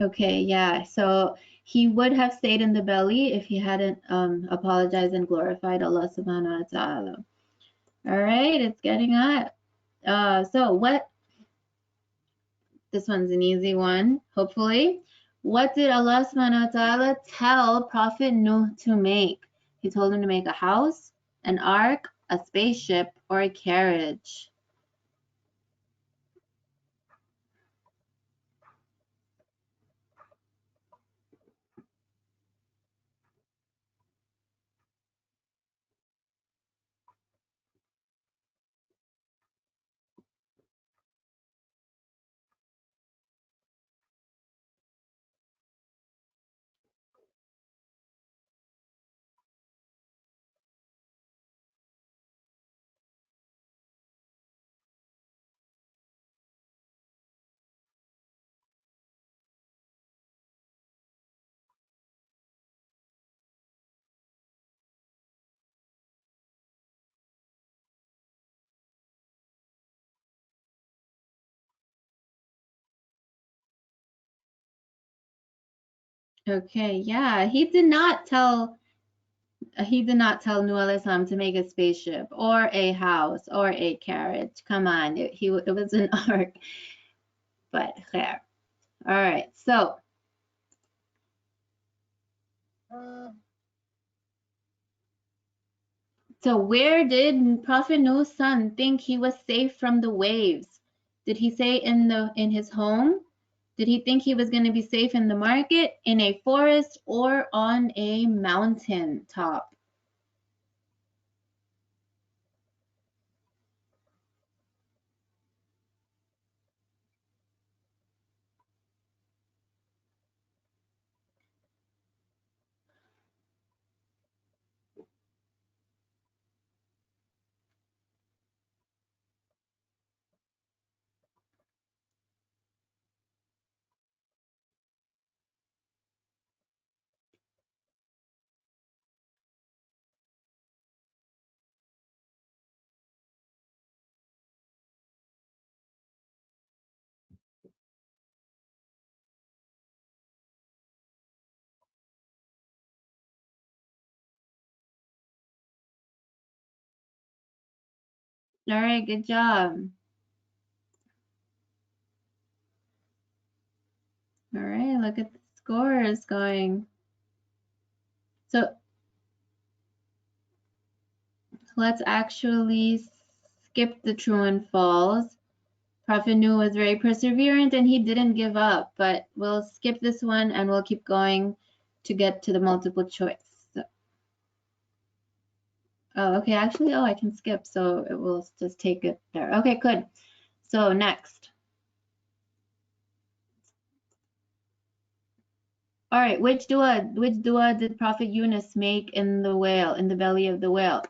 Okay, yeah. So he would have stayed in the belly if he hadn't apologized and glorified Allah subhanahu wa ta'ala. All right, it's getting hot. So what, this one's an easy one, hopefully. What did Allah subhanahu wa ta'ala tell Prophet Nuh to make? He told him to make a house, an ark, a spaceship, or a carriage. Okay, yeah, he did not tell Nuh alayhi salam to make a spaceship or a house or a carriage. Come on, it was an ark. But khair. All right, so where did Prophet Nuh's son think he was safe from the waves? Did he say in his home? Did he think he was going to be safe in the market, in a forest, or on a mountain top? All right, good job. All right, look at the scores going. So let's actually skip the true and false. Prophet Nuh was very perseverant and he didn't give up, but we'll skip this one and we'll keep going to get to the multiple choice. So, oh, okay, actually, I can skip, so it will just take it there. Okay, good. So next. All right, which dua did Prophet Yunus make in the belly of the whale?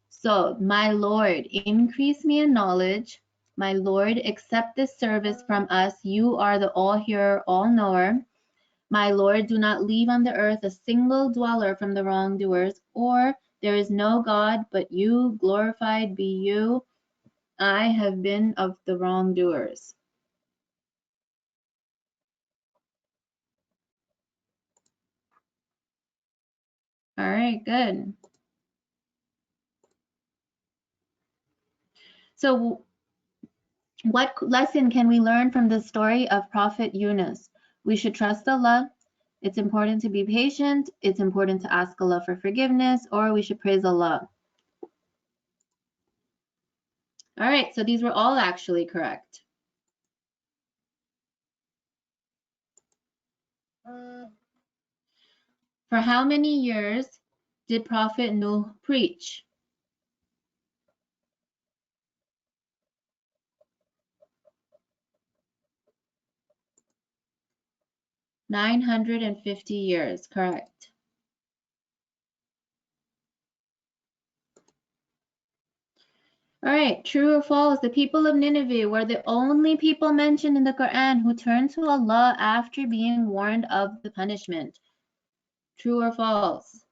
So, my Lord, increase me in knowledge. My Lord, accept this service from us. You are the all-hearer, all-knower. My Lord, do not leave on the earth a single dweller from the wrongdoers, or there is no God but you. Glorified be you. I have been of the wrongdoers. All right, good. So what lesson can we learn from the story of Prophet Yunus? We should trust Allah. It's important to be patient. It's important to ask Allah for forgiveness, or we should praise Allah. All right, so these were all actually correct. For how many years did Prophet Nuh preach? 950 years, correct. All right, true or false? The people of Nineveh were the only people mentioned in the Quran who turned to Allah after being warned of the punishment. True or false?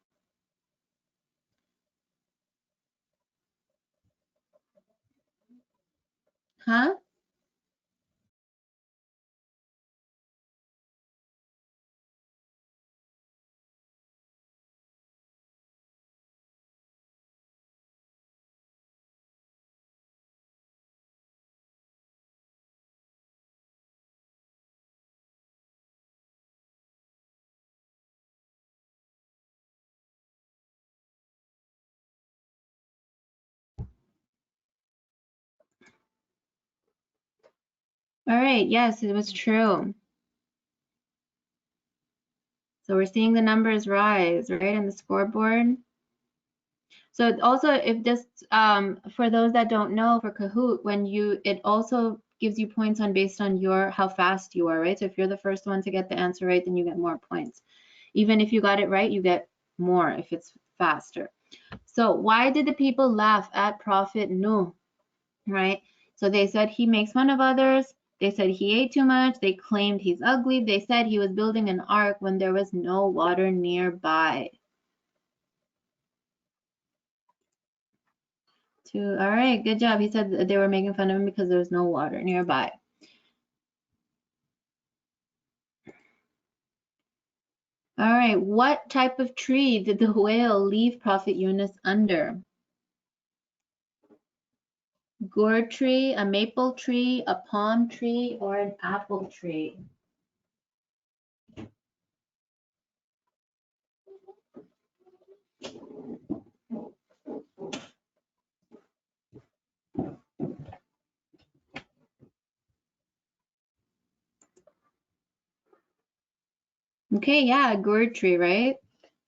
Huh? All right, yes, it was true. So we're seeing the numbers rise, right, on the scoreboard. So also, if this, for those that don't know, for Kahoot, it also gives you points based on how fast you are, right? So if you're the first one to get the answer right, then you get more points. Even if you got it right, you get more if it's faster. So why did the people laugh at Prophet Nuh, right? So they said he makes fun of others. They said he ate too much. They claimed he's ugly. They said he was building an ark when there was no water nearby. All right, good job. He said that they were making fun of him because there was no water nearby. All right, what type of tree did the whale leave Prophet Yunus under? Gourd tree, a maple tree, a palm tree, or an apple tree? Okay, yeah, a gourd tree, right?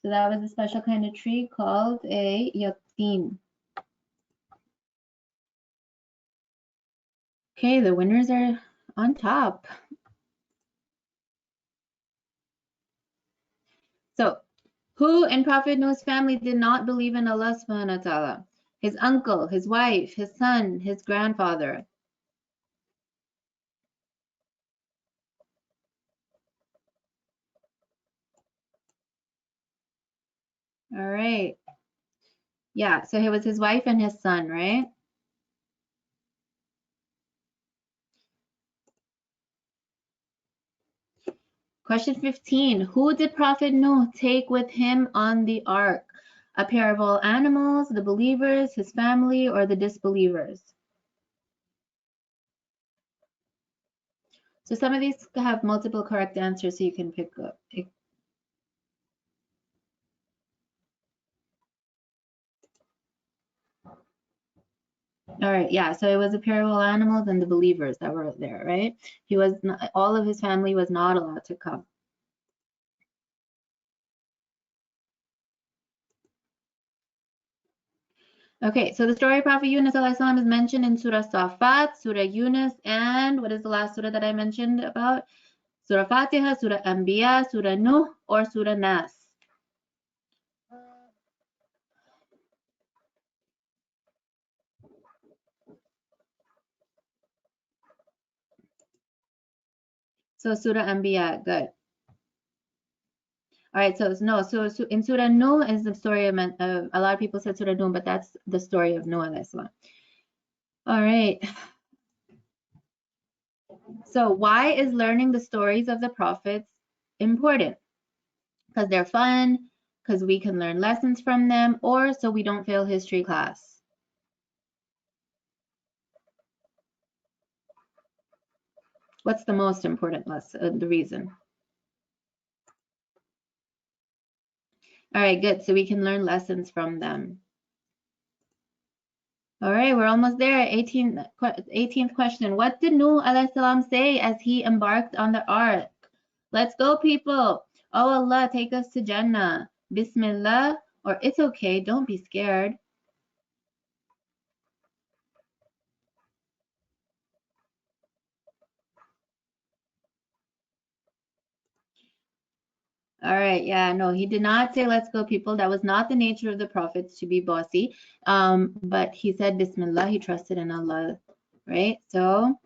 So that was a special kind of tree called a yatim. Okay, the winners are on top. So, who in Prophet Noah's family did not believe in Allah subhanahu wa ta'ala? His uncle, his wife, his son, his grandfather. All right. Yeah, so it was his wife and his son, right? Question 15. Who did Prophet Noah take with him on the ark? A pair of all animals, the believers, his family, or the disbelievers? So some of these have multiple correct answers, so you can pick up. All right, yeah, so it was a pair of all animals and the believers that were there, right? He was not, all of his family was not allowed to come. Okay, so the story of Prophet Yunus is mentioned in Surah Safat, Surah Yunus, and what is the last surah that I mentioned about? Surah Fatiha, Surah Anbiya, Surah Nuh, or Surah Nas? So Surah Anbiya, good. All right, so no, so in Surah Nuh is the story of, a lot of people said Surah Nuh, but that's the story of Noah, this one. All right. So why is learning the stories of the prophets important? Because they're fun, because we can learn lessons from them, or so we don't fail history class. What's the most important lesson, the reason? All right, good. So we can learn lessons from them. All right, we're almost there. 18th question. What did Nuh alayhi salam say as he embarked on the ark? Let's go, people. Oh Allah, take us to Jannah. Bismillah, or it's okay, don't be scared. All right, yeah, no, he did not say, let's go, people. That was not the nature of the prophets to be bossy. But he said, Bismillah, he trusted in Allah, right? So,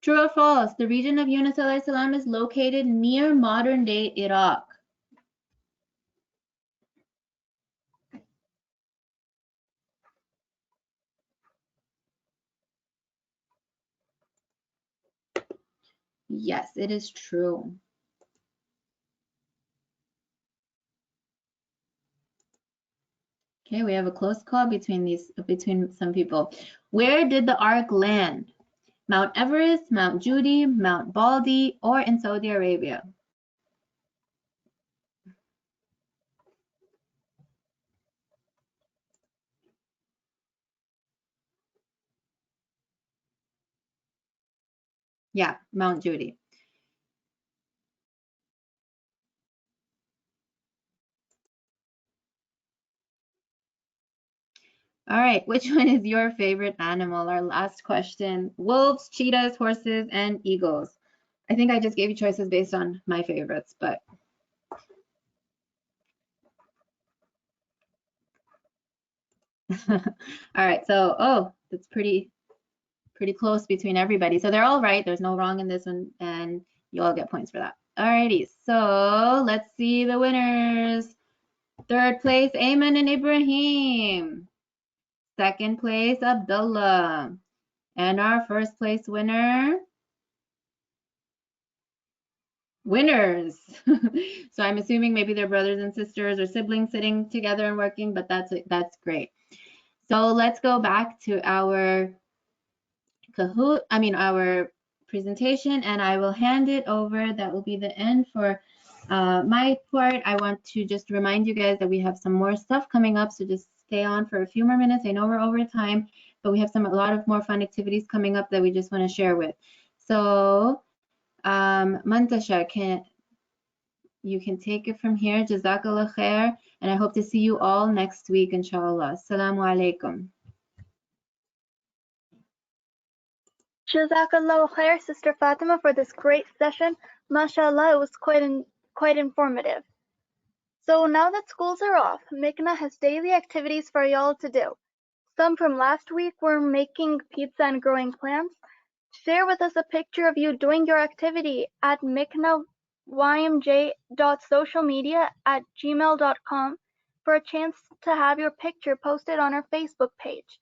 true or false? The region of Yunus alayhi salam is located near modern day Iraq. Yes, it is true. Okay, we have a close call between some people. Where did the ark land? Mount Everest, Mount Judy, Mount Baldy, or in Saudi Arabia? Yeah, Mount Judy. All right, which one is your favorite animal? Our last question. Wolves, cheetahs, horses, and eagles. I think I just gave you choices based on my favorites, but all right, so that's pretty close between everybody. So they're all right. There's no wrong in this one, and you all get points for that. All righty, so let's see the winners. Third place, Ayman and Ibrahim. Second place, Abdullah. And our first place winner, winners. So I'm assuming maybe they're brothers and sisters or siblings sitting together and working, but that's great. So let's go back to our our presentation, and I will hand it over. That will be the end for my part. I want to just remind you guys that we have some more stuff coming up, so just stay on for a few more minutes. I know we're over time, but we have a lot of more fun activities coming up that we just want to share with. So Mantasha, you can take it from here. Jazakallah khair, and I hope to see you all next week, inshallah. Assalamu alaikum. Jazakallahu khair, Sister Fatima, for this great session. MashaAllah, it was quite informative. So now that schools are off, Meghna has daily activities for y'all to do. Some from last week were making pizza and growing plants. Share with us a picture of you doing your activity at mcnawymj.socialmedia@gmail.com for a chance to have your picture posted on our Facebook page.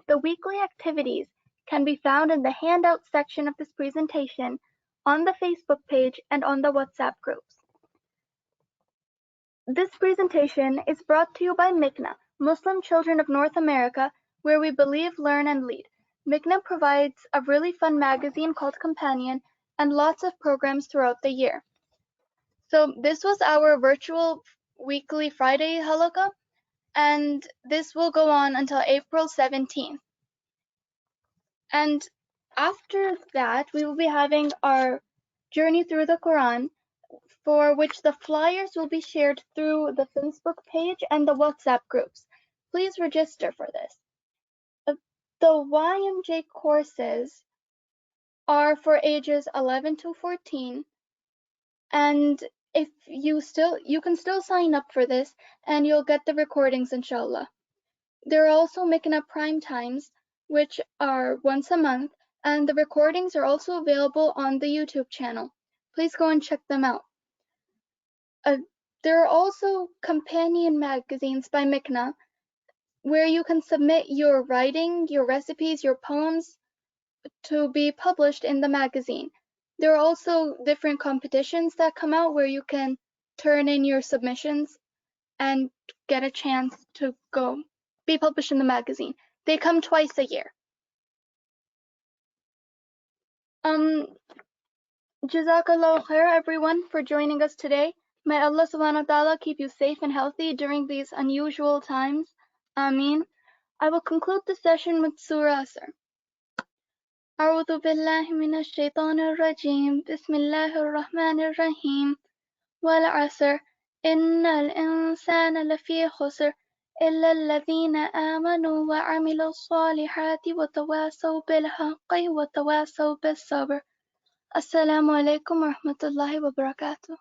The weekly activities can be found in the Handout section of this presentation, on the Facebook page, and on the WhatsApp groups. This presentation is brought to you by Meghna, Muslim Children of North America, where we believe, learn, and lead. Meghna provides a really fun magazine called Companion and lots of programs throughout the year. So this was our virtual weekly Friday Halaqa, and this will go on until April 17th. And after that, we will be having our journey through the Quran, for which the flyers will be shared through the Facebook page and the WhatsApp groups. Please register for this. The YMJ courses are for ages 11 to 14, and if you can still sign up for this, and you'll get the recordings, inshallah. There are also Makena prime times, which are once a month, and the recordings are also available on the YouTube channel. Please go and check them out. There are also companion magazines by Meghna, where you can submit your writing, your recipes, your poems to be published in the magazine. There are also different competitions that come out where you can turn in your submissions and get a chance to go be published in the magazine. They come twice a year. Jazakallah khair, everyone, for joining us today. May Allah subhanahu wa ta'ala keep you safe and healthy during these unusual times. Ameen. I will conclude the session with Surah Asr. أعوذ بالله من الشيطان الرجيم بسم الله الرحمن الرحيم والعصر إن الإنسان لفي خسر إلا الذين آمنوا وعملوا الصالحات وتواصوا بالحق وتواصوا بالصبر. Assalamu alaikum wa rahmatullahi wa barakatuh.